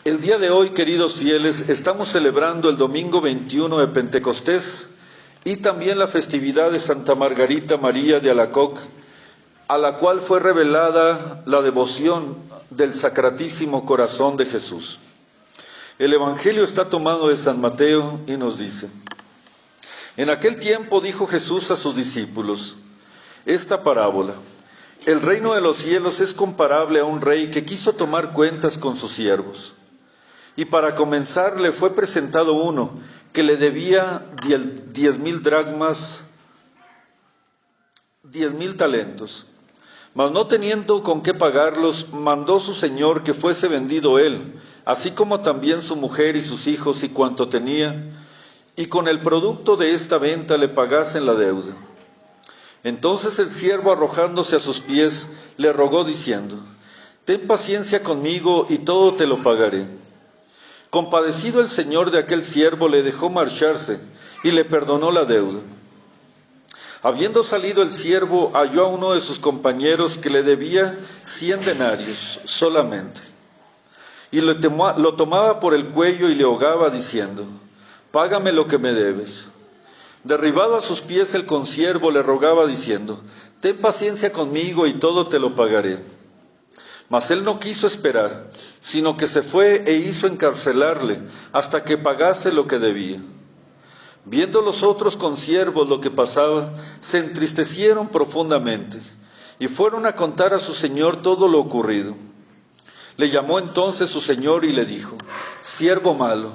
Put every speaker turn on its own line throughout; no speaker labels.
El día de hoy, queridos fieles, estamos celebrando el domingo 21 de Pentecostés y también la festividad de Santa Margarita María de Alacoc, a la cual fue revelada la devoción del Sacratísimo Corazón de Jesús. El Evangelio está tomado de San Mateo y nos dice: en aquel tiempo dijo Jesús a sus discípulos esta parábola: el reino de los cielos es comparable a un rey que quiso tomar cuentas con sus siervos. Y para comenzar le fue presentado uno que le debía 10,000 dracmas, 10,000 talentos. Mas no teniendo con qué pagarlos, mandó su señor que fuese vendido él, así como también su mujer y sus hijos y cuanto tenía, y con el producto de esta venta le pagasen la deuda. Entonces el siervo, arrojándose a sus pies, le rogó diciendo: ten paciencia conmigo y todo te lo pagaré. Compadecido el señor de aquel siervo, le dejó marcharse y le perdonó la deuda. Habiendo salido el siervo, halló a uno de sus compañeros que le debía 100 denarios solamente, y lo tomaba por el cuello y le ahogaba diciendo: págame lo que me debes. Derribado a sus pies el consiervo, le rogaba diciendo: ten paciencia conmigo y todo te lo pagaré. Mas él no quiso esperar, sino que se fue e hizo encarcelarle hasta que pagase lo que debía. Viendo los otros consiervos lo que pasaba, se entristecieron profundamente y fueron a contar a su señor todo lo ocurrido. Le llamó entonces su señor y le dijo: siervo malo,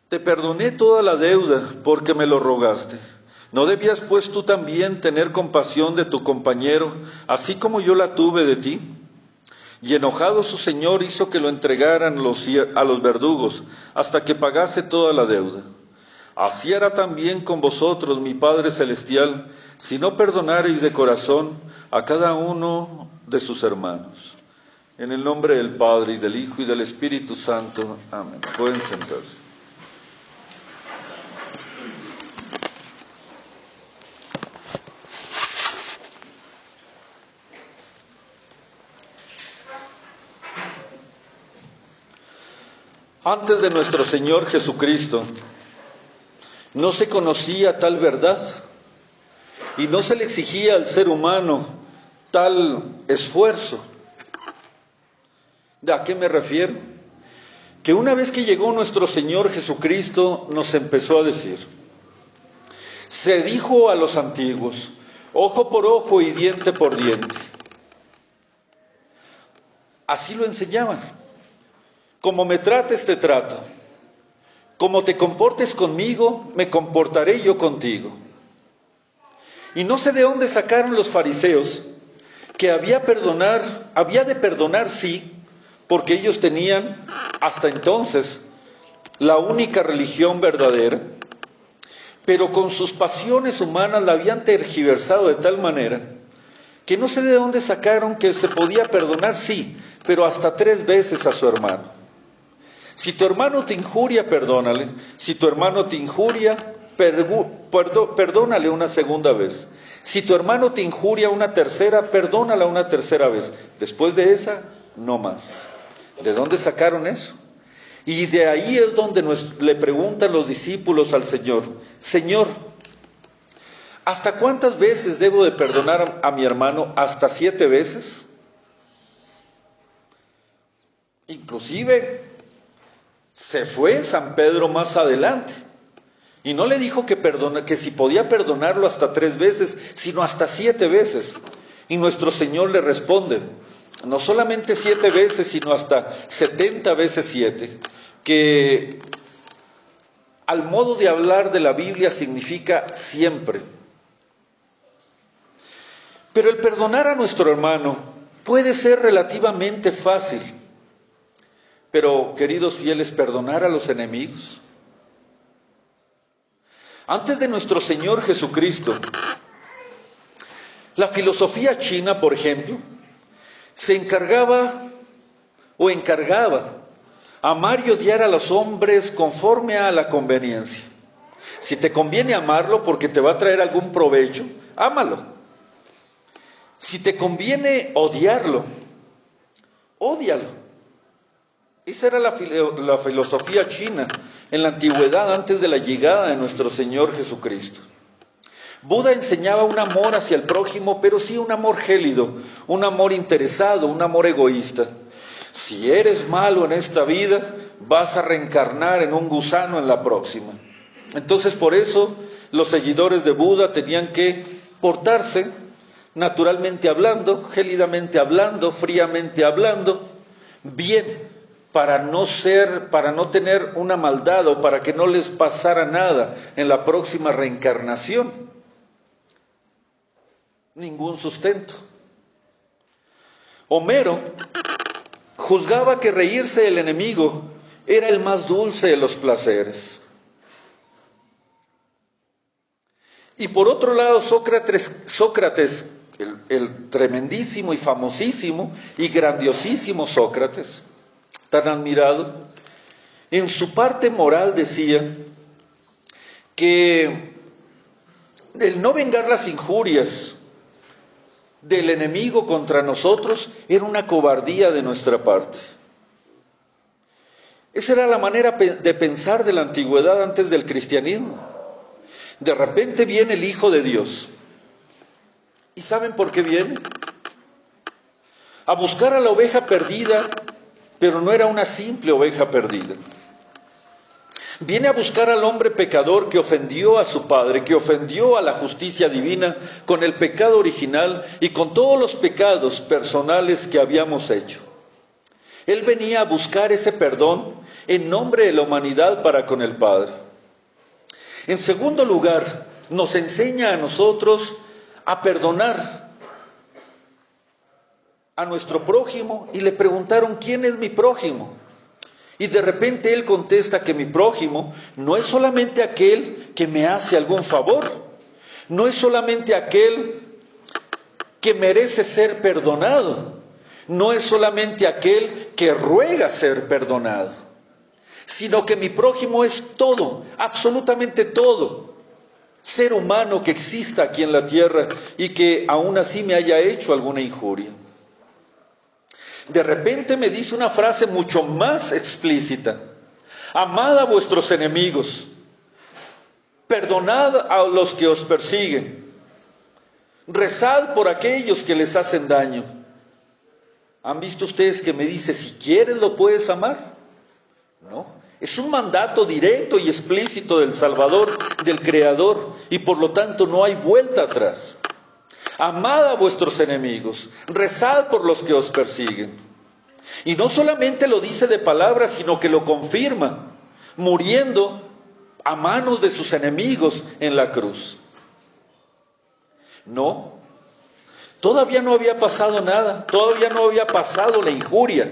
te perdoné toda la deuda porque me lo rogaste. ¿No debías pues tú también tener compasión de tu compañero, así como yo la tuve de ti? Y enojado su señor hizo que lo entregaran a los verdugos, hasta que pagase toda la deuda. Así hará también con vosotros mi Padre Celestial, si no perdonareis de corazón a cada uno de sus hermanos. En el nombre del Padre, y del Hijo, y del Espíritu Santo. Amén. Pueden sentarse. Antes de nuestro Señor Jesucristo, no se conocía tal verdad y no se le exigía al ser humano tal esfuerzo. ¿A qué me refiero? Que una vez que llegó nuestro Señor Jesucristo, nos empezó a decir. Se dijo a los antiguos: ojo por ojo y diente por diente. Así lo enseñaban. Como me trates, te trato. Como te comportes conmigo, me comportaré yo contigo. Y no sé de dónde sacaron los fariseos que había de perdonar sí, porque ellos tenían hasta entonces la única religión verdadera, pero con sus pasiones humanas la habían tergiversado de tal manera que no sé de dónde sacaron que se podía perdonar sí, pero hasta 3 veces a su hermano. Si tu hermano te injuria, perdónale. Si tu hermano te injuria, perdónale una segunda vez. Si tu hermano te injuria una tercera, perdónala una tercera vez. Después de esa, no más. ¿De dónde sacaron eso? Y de ahí es donde le preguntan los discípulos al Señor: Señor, ¿hasta cuántas veces debo de perdonar a mi hermano? ¿Hasta 7 veces? Inclusive se fue San Pedro más adelante y no le dijo que si podía perdonarlo hasta 3 veces, sino hasta 7 veces. Y nuestro Señor le responde: no solamente 7 veces, sino hasta 70 veces 7, que al modo de hablar de la Biblia significa siempre. Pero el perdonar a nuestro hermano puede ser relativamente fácil. Pero, queridos fieles, ¿perdonar a los enemigos? Antes de nuestro Señor Jesucristo, la filosofía china, por ejemplo, se encargaba amar y odiar a los hombres conforme a la conveniencia. Si te conviene amarlo porque te va a traer algún provecho, ámalo. Si te conviene odiarlo ódialo. Esa era la filosofía china en la antigüedad, antes de la llegada de nuestro Señor Jesucristo. Buda enseñaba un amor hacia el prójimo, pero sí un amor gélido, un amor interesado, un amor egoísta. Si eres malo en esta vida, vas a reencarnar en un gusano en la próxima. Entonces, por eso los seguidores de Buda tenían que portarse naturalmente hablando, gélidamente hablando, fríamente hablando, bien, para no tener una maldad o para que no les pasara nada en la próxima reencarnación. Ningún sustento. Homero juzgaba que reírse del enemigo era el más dulce de los placeres. Y por otro lado, Sócrates, el tremendísimo y famosísimo y grandiosísimo Sócrates, tan admirado, en su parte moral decía que el no vengar las injurias del enemigo contra nosotros era una cobardía de nuestra parte. Esa era la manera de pensar de la antigüedad antes del cristianismo. De repente viene el Hijo de Dios. ¿Y saben por qué viene? A buscar a la oveja perdida, pero no era una simple oveja perdida. Viene a buscar al hombre pecador que ofendió a su Padre, que ofendió a la justicia divina con el pecado original y con todos los pecados personales que habíamos hecho. Él venía a buscar ese perdón en nombre de la humanidad para con el Padre. En segundo lugar, nos enseña a nosotros a perdonar a nuestro prójimo, y le preguntaron: ¿quién es mi prójimo? Y de repente él contesta que mi prójimo no es solamente aquel que me hace algún favor, no es solamente aquel que merece ser perdonado, no es solamente aquel que ruega ser perdonado, sino que mi prójimo es todo, absolutamente todo ser humano que exista aquí en la tierra y que aún así me haya hecho alguna injuria. De repente me dice una frase mucho más explícita: amad a vuestros enemigos, perdonad a los que os persiguen, rezad por aquellos que les hacen daño. ¿Han visto ustedes que me dice: si quieres lo puedes amar? No, es un mandato directo y explícito del Salvador, del Creador, y por lo tanto no hay vuelta atrás. Amad a vuestros enemigos, rezad por los que os persiguen. Y no solamente lo dice de palabras, sino que lo confirma, muriendo a manos de sus enemigos en la cruz. No, todavía no había pasado nada, todavía no había pasado la injuria,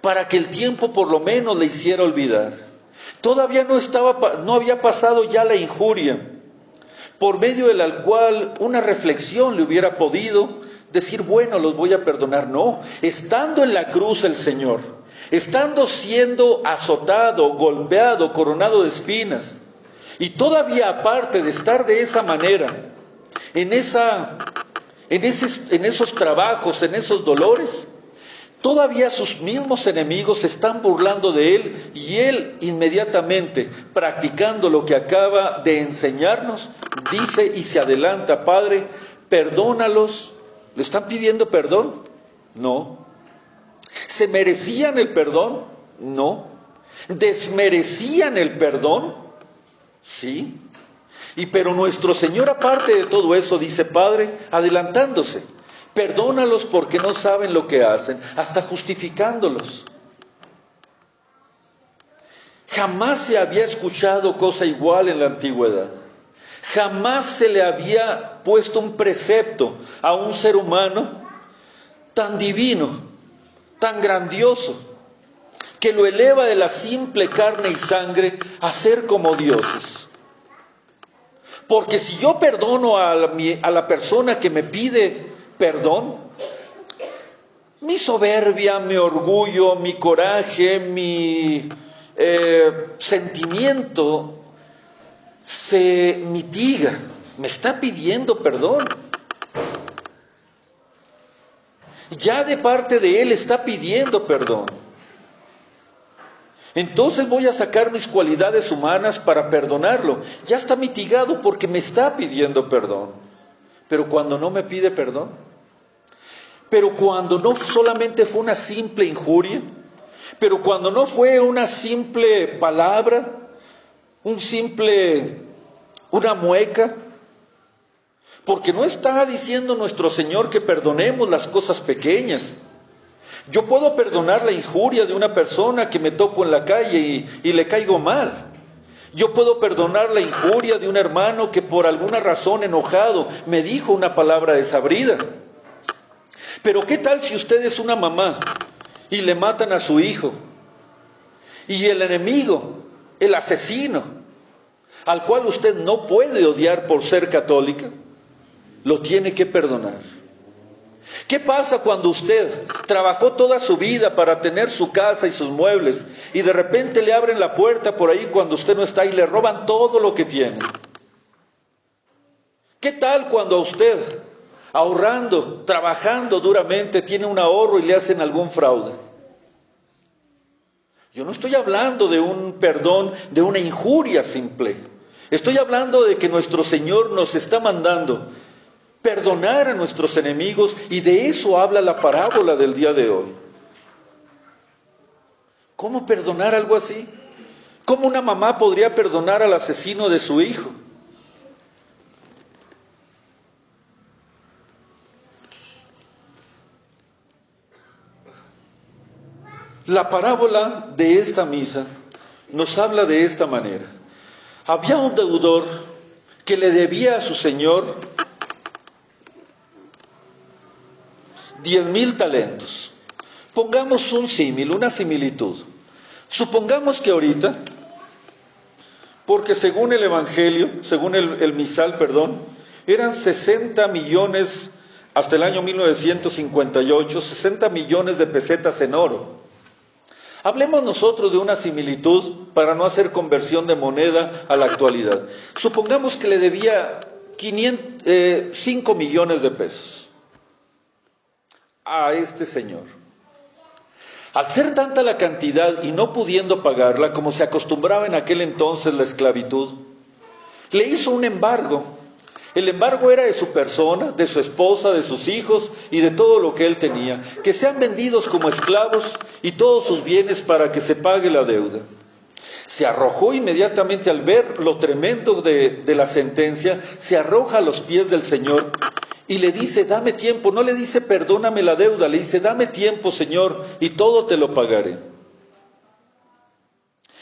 para que el tiempo por lo menos le hiciera olvidar. Todavía no había pasado ya la injuria, por medio de la cual una reflexión le hubiera podido decir: bueno, los voy a perdonar. No, estando en la cruz el Señor, estando siendo azotado, golpeado, coronado de espinas, y todavía aparte de estar de esa manera, en esos trabajos, en esos dolores, todavía sus mismos enemigos se están burlando de él, y él inmediatamente, practicando lo que acaba de enseñarnos, dice y se adelanta: Padre, perdónalos. ¿Le están pidiendo perdón? No. ¿Se merecían el perdón? No. ¿Desmerecían el perdón? Sí. Pero nuestro Señor, aparte de todo eso, dice: Padre, adelantándose, perdónalos porque no saben lo que hacen, hasta justificándolos. Jamás se había escuchado cosa igual en la antigüedad. Jamás se le había puesto un precepto a un ser humano tan divino, tan grandioso, que lo eleva de la simple carne y sangre a ser como dioses. Porque si yo perdono a la persona que me pide perdón, mi soberbia, mi orgullo, mi coraje, mi sentimiento se mitiga. Me está pidiendo perdón. ya de parte de Él está pidiendo perdón. Entonces voy a sacar mis cualidades humanas para perdonarlo. Ya está mitigado porque me está pidiendo perdón. Pero cuando no me pide perdón, pero cuando no solamente fue una simple injuria, pero cuando no fue una simple palabra, una mueca, porque no está diciendo nuestro Señor que perdonemos las cosas pequeñas. Yo puedo perdonar la injuria de una persona que me topo en la calle y le caigo mal. Yo puedo perdonar la injuria de un hermano que por alguna razón enojado me dijo una palabra desabrida. Pero ¿qué tal si usted es una mamá y le matan a su hijo? Y el enemigo, el asesino, al cual usted no puede odiar por ser católica, lo tiene que perdonar. ¿Qué pasa cuando usted trabajó toda su vida para tener su casa y sus muebles y de repente le abren la puerta por ahí cuando usted no está y le roban todo lo que tiene? ¿Qué tal cuando a usted, ahorrando, trabajando duramente, tiene un ahorro y le hacen algún fraude? Yo no estoy hablando de un perdón, de una injuria simple. Estoy hablando de que nuestro Señor nos está mandando perdonar a nuestros enemigos, y de eso habla la parábola del día de hoy. ¿Cómo perdonar algo así? ¿Cómo una mamá podría perdonar al asesino de su hijo? La parábola de esta misa nos habla de esta manera. Había un deudor que le debía a su señor 10,000 talentos. Pongamos un símil, una similitud. Supongamos que ahorita, porque según el Evangelio, según el misal, eran 60 millones hasta el año 1958, 60 millones de pesetas en oro. Hablemos nosotros de una similitud para no hacer conversión de moneda a la actualidad. Supongamos que le debía 5 millones de pesos a este señor. Al ser tanta la cantidad y no pudiendo pagarla, como se acostumbraba en aquel entonces la esclavitud, le hizo un embargo. El embargo era de su persona, de su esposa, de sus hijos y de todo lo que él tenía, que sean vendidos como esclavos y todos sus bienes para que se pague la deuda. Se arrojó inmediatamente al ver lo tremendo de la sentencia, se arroja a los pies del Señor y le dice, dame tiempo. No le dice, perdóname la deuda, le dice, dame tiempo, Señor, y todo te lo pagaré.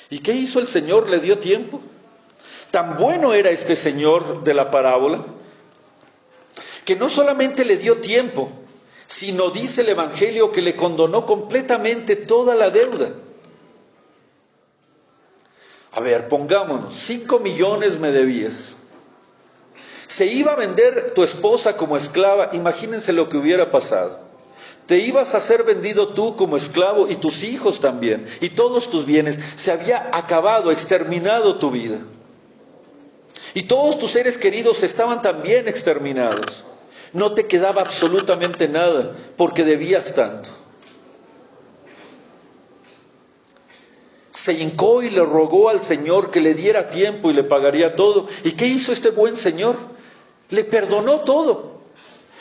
¿Y qué hizo el Señor? Le dio tiempo. Tan bueno era este Señor de la parábola, que no solamente le dio tiempo, sino dice el Evangelio que le condonó completamente toda la deuda. A ver, pongámonos, 5 millones me debías. Se iba a vender tu esposa como esclava, imagínense lo que hubiera pasado. Te ibas a ser vendido tú como esclavo y tus hijos también, y todos tus bienes. Se había acabado, exterminado tu vida. Y todos tus seres queridos estaban también exterminados. No te quedaba absolutamente nada porque debías tanto. Se hincó y le rogó al Señor que le diera tiempo y le pagaría todo. ¿Y qué hizo este buen Señor? Le perdonó todo.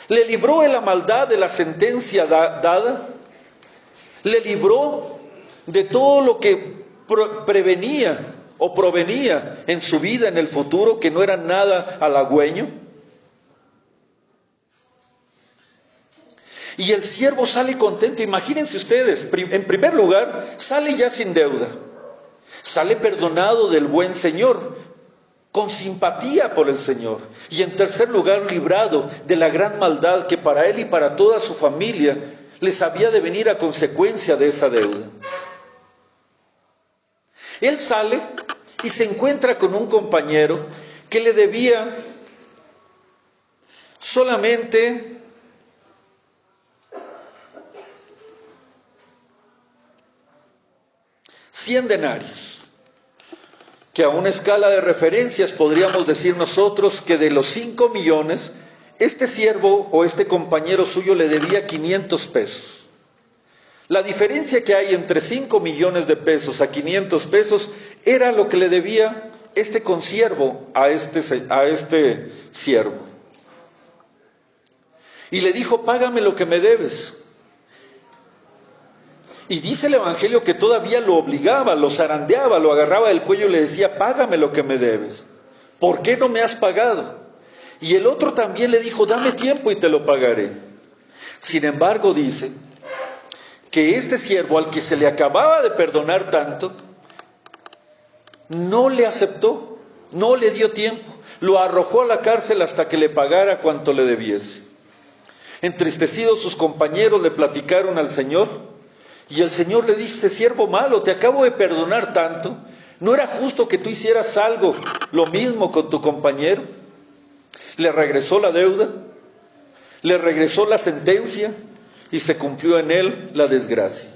Le libró de la maldad de la sentencia dada. Le libró de todo lo que prevenía o provenía en su vida en el futuro, que no era nada halagüeño. Y el siervo sale contento. Imagínense ustedes, en primer lugar, sale ya sin deuda. Sale perdonado del buen Señor, con simpatía por el Señor. Y en tercer lugar, librado de la gran maldad que para él y para toda su familia les había de venir a consecuencia de esa deuda. Él sale y se encuentra con un compañero que le debía solamente 100 denarios. Que a una escala de referencias podríamos decir nosotros que de los 5 millones, este siervo o este compañero suyo le debía 500 pesos. La diferencia que hay entre 5 millones de pesos a 500 pesos era lo que le debía este consiervo a este siervo. Y le dijo, págame lo que me debes. Y dice el Evangelio que todavía lo obligaba, lo zarandeaba, lo agarraba del cuello y le decía, págame lo que me debes. ¿Por qué no me has pagado? Y el otro también le dijo, dame tiempo y te lo pagaré. Sin embargo, dice que este siervo al que se le acababa de perdonar tanto, no le aceptó, no le dio tiempo, lo arrojó a la cárcel hasta que le pagara cuanto le debiese. Entristecidos sus compañeros le platicaron al Señor, y el Señor le dice, siervo malo, te acabo de perdonar tanto, ¿no era justo que tú hicieras algo, lo mismo con tu compañero? Le regresó la deuda, le regresó la sentencia, y se cumplió en él la desgracia.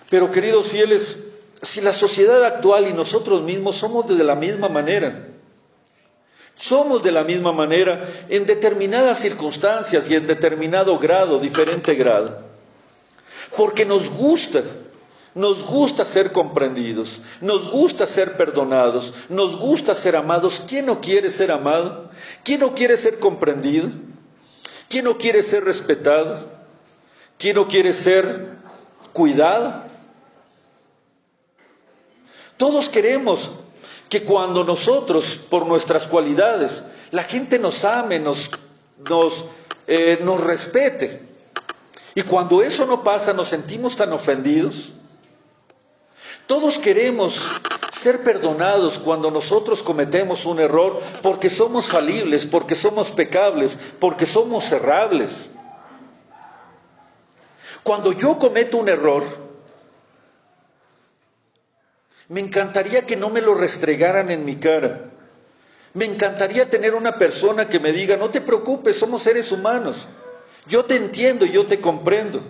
Pero queridos fieles, si la sociedad actual y nosotros mismos somos de la misma manera, somos de la misma manera en determinadas circunstancias y en determinado grado, diferente grado, porque nos gusta ser comprendidos, nos gusta ser perdonados, nos gusta ser amados. ¿Quién no quiere ser amado? ¿Quién no quiere ser comprendido? ¿Quién no quiere ser respetado? ¿Quién no quiere ser cuidado? Todos queremos que cuando nosotros, por nuestras cualidades, la gente nos ame, nos respete. Y cuando eso no pasa, nos sentimos tan ofendidos. Todos queremos ser perdonados cuando nosotros cometemos un error, porque somos falibles, porque somos pecables, porque somos errables. Cuando yo cometo un error, me encantaría que no me lo restregaran en mi cara. Me encantaría tener una persona que me diga, no te preocupes, somos seres humanos. Yo te entiendo, yo te comprendo.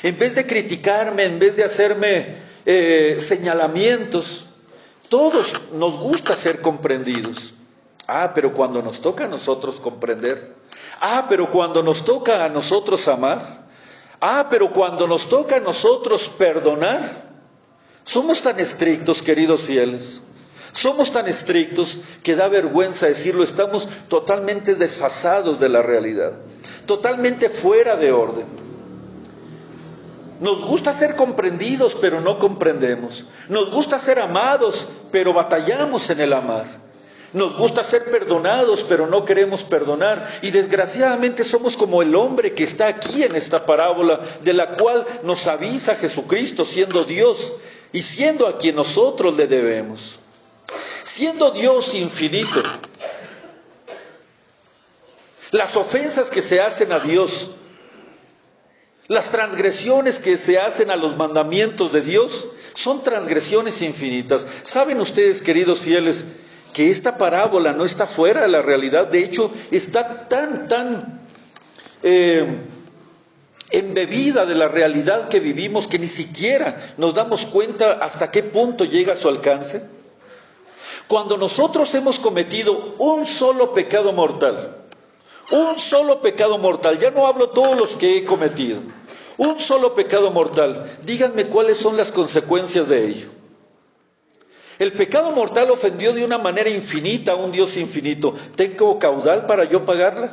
En vez de criticarme, en vez de hacerme señalamientos, todos nos gusta ser comprendidos. Pero cuando nos toca a nosotros comprender, pero cuando nos toca a nosotros amar, pero cuando nos toca a nosotros perdonar, somos tan estrictos, queridos fieles, somos tan estrictos que da vergüenza decirlo, estamos totalmente desfasados de la realidad, totalmente fuera de orden. Nos gusta ser comprendidos, pero no comprendemos. Nos gusta ser amados, pero batallamos en el amar. Nos gusta ser perdonados, pero no queremos perdonar. Y desgraciadamente somos como el hombre que está aquí en esta parábola, de la cual nos avisa Jesucristo, siendo Dios y siendo a quien nosotros le debemos. Siendo Dios infinito, las ofensas que se hacen a Dios, las transgresiones que se hacen a los mandamientos de Dios, son transgresiones infinitas. ¿Saben ustedes, queridos fieles, que esta parábola no está fuera de la realidad? De hecho, está tan embebida de la realidad que vivimos que ni siquiera nos damos cuenta hasta qué punto llega su alcance. Cuando nosotros hemos cometido un solo pecado mortal, ya no hablo todos los que he cometido, un solo pecado mortal, díganme cuáles son las consecuencias de ello. El pecado mortal ofendió de una manera infinita a un Dios infinito. ¿Tengo caudal para yo pagarla?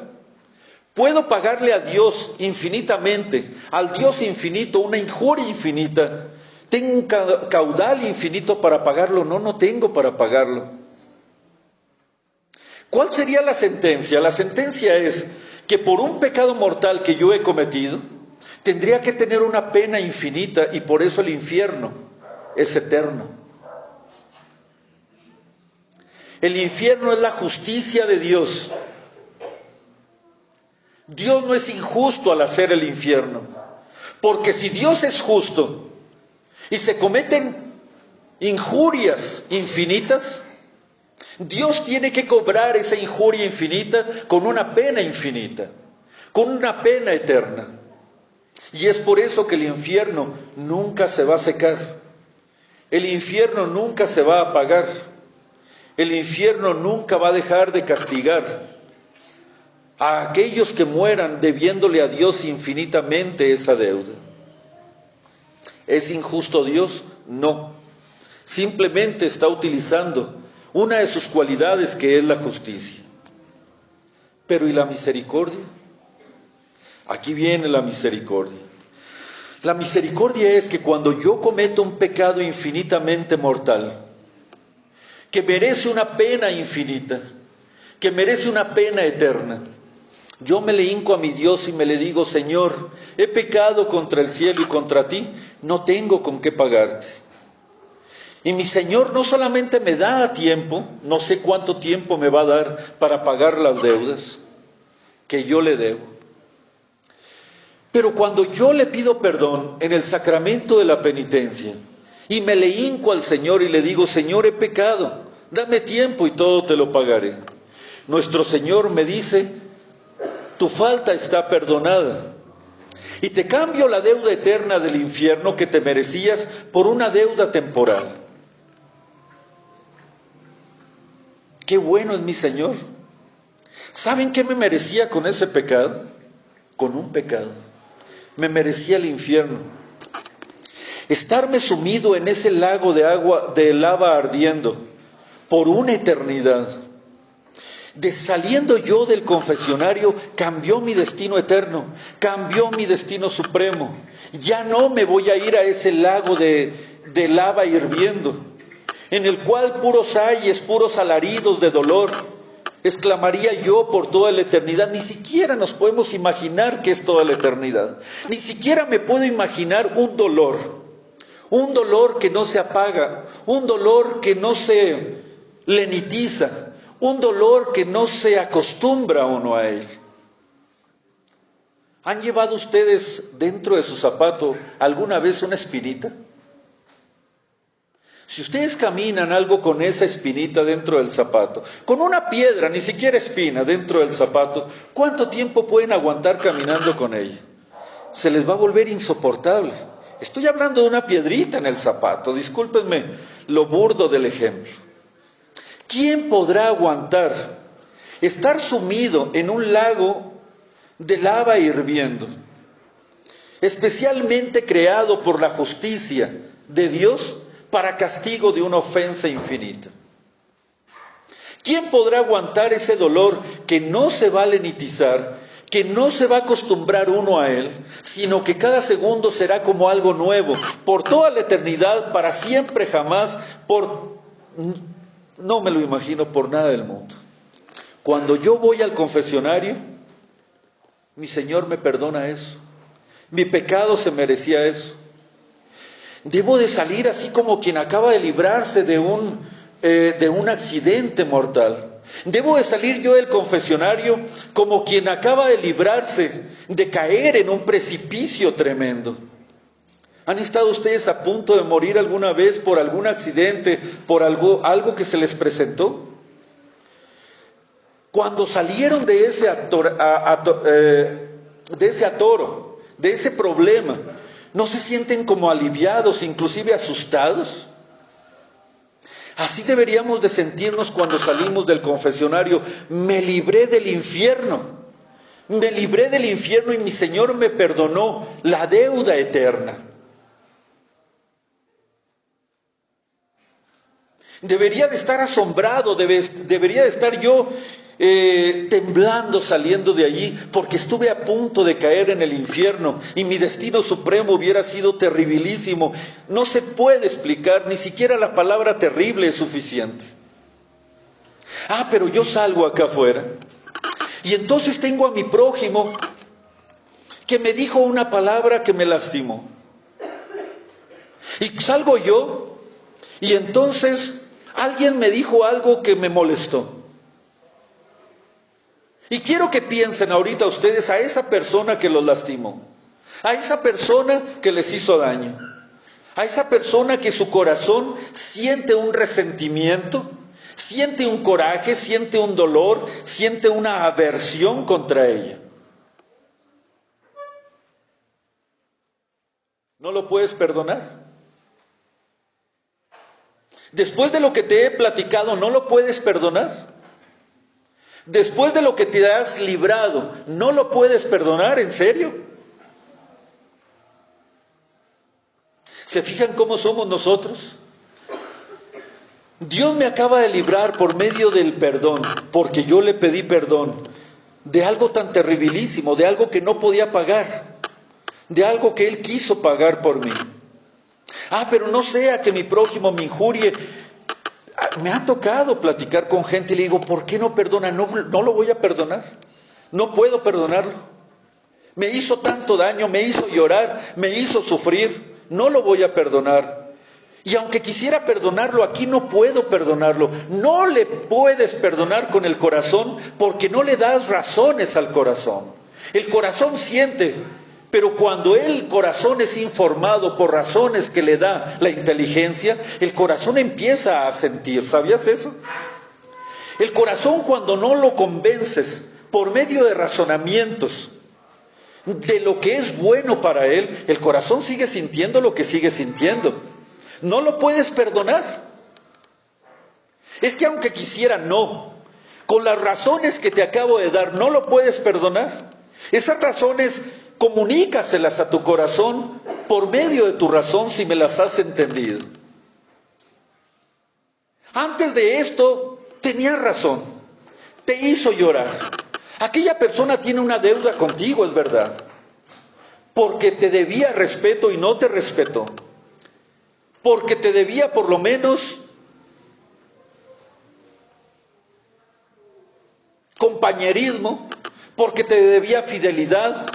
¿Puedo pagarle a Dios infinitamente, al Dios infinito, una injuria infinita? ¿Tengo un caudal infinito para pagarlo? No tengo para pagarlo. ¿Cuál sería la sentencia? La sentencia es que por un pecado mortal que yo he cometido, tendría que tener una pena infinita, y por eso el infierno es eterno. El infierno es la justicia de Dios. Dios no es injusto al hacer el infierno, porque si Dios es justo y se cometen injurias infinitas, Dios tiene que cobrar esa injuria infinita con una pena infinita, con una pena eterna. Y es por eso que el infierno nunca se va a secar, el infierno nunca se va a apagar, el infierno nunca va a dejar de castigar. a aquellos que mueran debiéndole a Dios infinitamente esa deuda. ¿Es injusto Dios? No. Simplemente está utilizando una de sus cualidades, que es la justicia. Pero ¿y la misericordia? Aquí viene la misericordia. La misericordia es que cuando yo cometo un pecado infinitamente mortal, que merece una pena infinita, que merece una pena eterna, yo me le hinco a mi Dios y me le digo: Señor, he pecado contra el cielo y contra ti, no tengo con qué pagarte. Y mi Señor no solamente me da a tiempo, no sé cuánto tiempo me va a dar para pagar las deudas que yo le debo. Pero cuando yo le pido perdón en el sacramento de la penitencia y me le hinco al Señor y le digo: Señor, he pecado, dame tiempo y todo te lo pagaré. Nuestro Señor me dice: tu falta está perdonada y te cambio la deuda eterna del infierno que te merecías por una deuda temporal. Qué bueno es mi Señor. ¿Saben qué me merecía con ese pecado? Con un pecado. Me merecía el infierno. Estarme sumido en ese lago de agua, de lava ardiendo, por una eternidad. Saliendo yo del confesionario, cambió mi destino eterno, cambió mi destino supremo. Ya no me voy a ir a ese lago de lava hirviendo, en el cual puros ayes, puros alaridos de dolor, exclamaría yo por toda la eternidad. Ni siquiera nos podemos imaginar qué es toda la eternidad. Ni siquiera me puedo imaginar un dolor que no se apaga, un dolor que no se lenitiza, un dolor que no se acostumbra uno a él. ¿Han llevado ustedes dentro de su zapato alguna vez una espinita? Si ustedes caminan algo con esa espinita dentro del zapato, con una piedra, ni siquiera espina, dentro del zapato, ¿cuánto tiempo pueden aguantar caminando con ella? Se les va a volver insoportable. Estoy hablando de una piedrita en el zapato, discúlpenme lo burdo del ejemplo. ¿Quién podrá aguantar estar sumido en un lago de lava hirviendo, especialmente creado por la justicia de Dios para castigo de una ofensa infinita? ¿Quién podrá aguantar ese dolor que no se va a lenitizar, que no se va a acostumbrar uno a él, sino que cada segundo será como algo nuevo, por toda la eternidad, para siempre, jamás, no me lo imagino por nada del mundo? Cuando yo voy al confesionario, mi Señor me perdona eso. Mi pecado se merecía eso. Debo de salir así como quien acaba de librarse de un accidente mortal. Debo de salir yo del confesionario como quien acaba de librarse de caer en un precipicio tremendo. ¿Han estado ustedes a punto de morir alguna vez por algún accidente, por algo que se les presentó? Cuando salieron de ese atoro, de ese problema, ¿no se sienten como aliviados, inclusive asustados? Así deberíamos de sentirnos cuando salimos del confesionario. Me libré del infierno. Me libré del infierno y mi Señor me perdonó la deuda eterna. Debería de estar asombrado, debería de estar yo temblando saliendo de allí, porque estuve a punto de caer en el infierno y mi destino supremo hubiera sido terribilísimo. No se puede explicar, ni siquiera la palabra terrible es suficiente. Pero yo salgo acá afuera y entonces tengo a mi prójimo que me dijo una palabra que me lastimó. Y salgo yo y entonces alguien me dijo algo que me molestó. Y quiero que piensen ahorita ustedes a esa persona que los lastimó, a esa persona que les hizo daño, a esa persona que su corazón siente un resentimiento, siente un coraje, siente un dolor, siente una aversión contra ella. ¿No lo puedes perdonar? Después de lo que te he platicado, ¿no lo puedes perdonar? Después de lo que te has librado, ¿no lo puedes perdonar? ¿En serio? ¿Se fijan cómo somos nosotros? Dios me acaba de librar por medio del perdón, porque yo le pedí perdón, de algo tan terribilísimo, de algo que no podía pagar, de algo que Él quiso pagar por mí. Pero no sea que mi prójimo me injurie. Me ha tocado platicar con gente y le digo, ¿por qué no perdona? No lo voy a perdonar, no puedo perdonarlo. Me hizo tanto daño, me hizo llorar, me hizo sufrir, no lo voy a perdonar. Y aunque quisiera perdonarlo, aquí no puedo perdonarlo. No le puedes perdonar con el corazón porque no le das razones al corazón. El corazón siente, pero cuando el corazón es informado por razones que le da la inteligencia, el corazón empieza a sentir. ¿Sabías eso? El corazón, cuando no lo convences por medio de razonamientos de lo que es bueno para él, el corazón sigue sintiendo lo que sigue sintiendo. No lo puedes perdonar. Es que aunque quisiera, no. Con las razones que te acabo de dar, no lo puedes perdonar. Esas razones, comunícaselas a tu corazón por medio de tu razón si me las has entendido. Antes de esto, tenía razón. Te hizo llorar. Aquella persona tiene una deuda contigo, es verdad. Porque te debía respeto y no te respetó. Porque te debía por lo menos compañerismo, porque te debía fidelidad,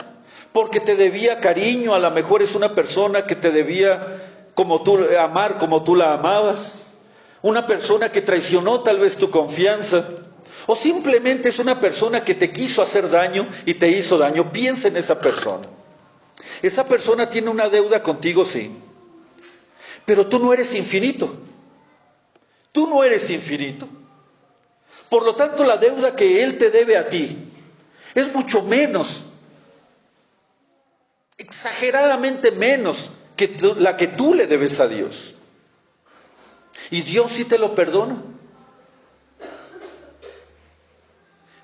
porque te debía cariño. A lo mejor es una persona que te debía amar como tú la amabas, una persona que traicionó tal vez tu confianza, o simplemente es una persona que te quiso hacer daño y te hizo daño. Piensa en esa persona. Esa persona tiene una deuda contigo, sí. Pero tú no eres infinito. Tú no eres infinito. Por lo tanto, la deuda que Él te debe a ti es mucho menos, exageradamente menos que la que tú le debes a Dios. Y Dios sí te lo perdona.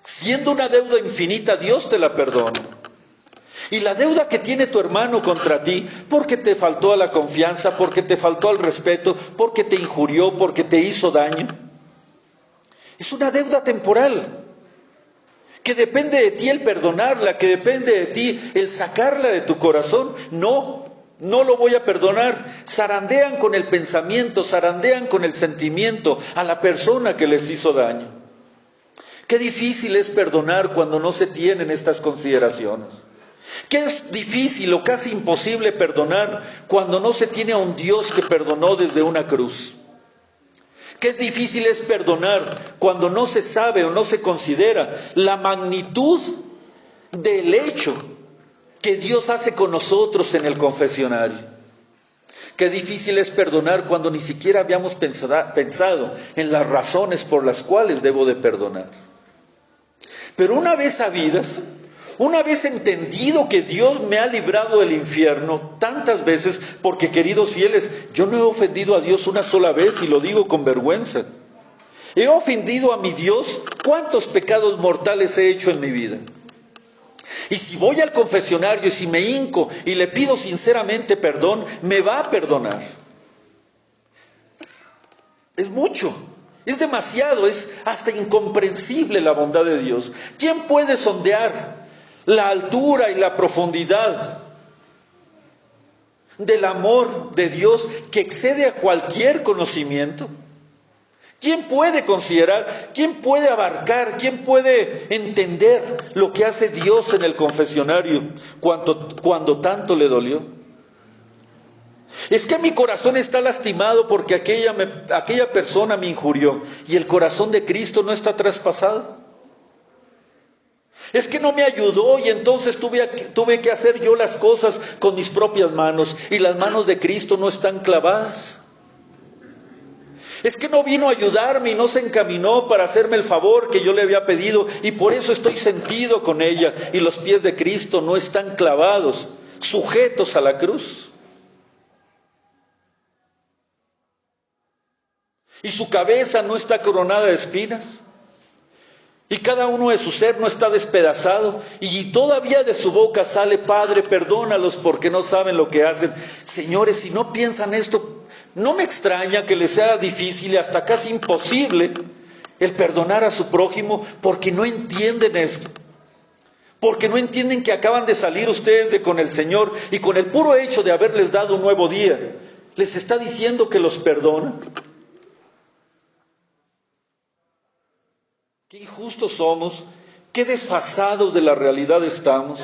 Siendo una deuda infinita, Dios te la perdona. Y la deuda que tiene tu hermano contra ti, porque te faltó a la confianza, porque te faltó al respeto, porque te injurió, porque te hizo daño, es una deuda temporal, que depende de ti el perdonarla, que depende de ti el sacarla de tu corazón. No lo voy a perdonar. Zarandean con el pensamiento, zarandean con el sentimiento a la persona que les hizo daño. Qué difícil es perdonar cuando no se tienen estas consideraciones. Qué es difícil o casi imposible perdonar cuando no se tiene a un Dios que perdonó desde una cruz. Qué difícil es perdonar cuando no se sabe o no se considera la magnitud del hecho que Dios hace con nosotros en el confesionario. Qué difícil es perdonar cuando ni siquiera habíamos pensado en las razones por las cuales debo de perdonar. Pero una vez sabidas, una vez entendido que Dios me ha librado del infierno tantas veces, porque queridos fieles, yo no he ofendido a Dios una sola vez y lo digo con vergüenza. He ofendido a mi Dios. ¿Cuántos pecados mortales he hecho en mi vida? Y si voy al confesionario y si me hinco y le pido sinceramente perdón, me va a perdonar. Es mucho. Es demasiado, es hasta incomprensible la bondad de Dios. ¿Quién puede sondear la altura y la profundidad del amor de Dios que excede a cualquier conocimiento? ¿Quién puede considerar, quién puede abarcar, quién puede entender lo que hace Dios en el confesionario cuando tanto le dolió? Es que mi corazón está lastimado porque aquella persona me injurió y el corazón de Cristo no está traspasado. Es que no me ayudó y entonces tuve que hacer yo las cosas con mis propias manos y las manos de Cristo no están clavadas. Es que no vino a ayudarme y no se encaminó para hacerme el favor que yo le había pedido y por eso estoy sentido con ella y los pies de Cristo no están clavados, sujetos a la cruz. Y su cabeza no está coronada de espinas. Y cada uno de su ser no está despedazado. Y todavía de su boca sale: Padre, perdónalos porque no saben lo que hacen. Señores, si no piensan esto, no me extraña que les sea difícil y hasta casi imposible el perdonar a su prójimo, porque no entienden esto. Porque no entienden que acaban de salir ustedes con el Señor, y con el puro hecho de haberles dado un nuevo día, les está diciendo que los perdona. Qué injustos somos, qué desfasados de la realidad estamos.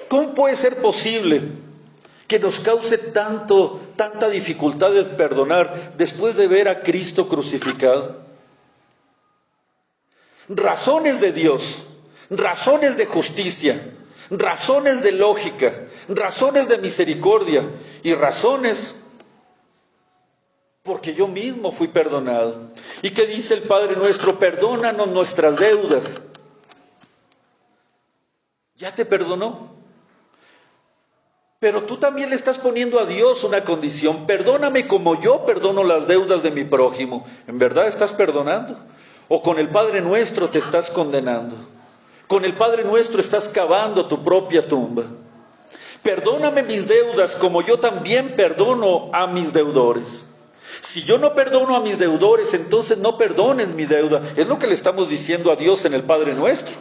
¿Cómo puede ser posible que nos cause tanta dificultad de perdonar después de ver a Cristo crucificado? Razones de Dios, razones de justicia, razones de lógica, razones de misericordia y razones porque yo mismo fui perdonado. ¿Y qué dice el Padre nuestro? Perdónanos nuestras deudas. ¿Ya te perdonó? Pero tú también le estás poniendo a Dios una condición: perdóname como yo perdono las deudas de mi prójimo. ¿En verdad estás perdonando? ¿O con el Padre nuestro te estás condenando? Con el Padre nuestro estás cavando tu propia tumba. Perdóname mis deudas como yo también perdono a mis deudores. Si yo no perdono a mis deudores, entonces no perdones mi deuda. Es lo que le estamos diciendo a Dios en el Padre nuestro.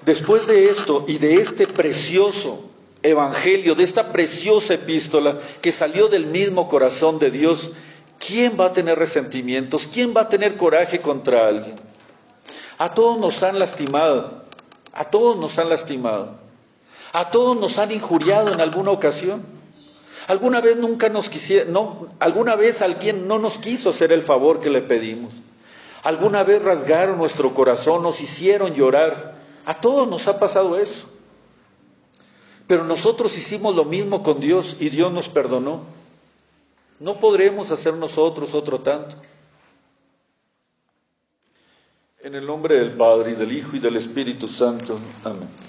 Después de esto y de este precioso evangelio, de esta preciosa epístola que salió del mismo corazón de Dios, ¿quién va a tener resentimientos? ¿Quién va a tener coraje contra alguien? A todos nos han lastimado, a todos nos han lastimado. A todos nos han injuriado en alguna ocasión. Alguna vez alguna vez alguien no nos quiso hacer el favor que le pedimos. Alguna vez rasgaron nuestro corazón, nos hicieron llorar. A todos nos ha pasado eso. Pero nosotros hicimos lo mismo con Dios y Dios nos perdonó. No podremos hacer nosotros otro tanto. En el nombre del Padre, y del Hijo, y del Espíritu Santo. Amén.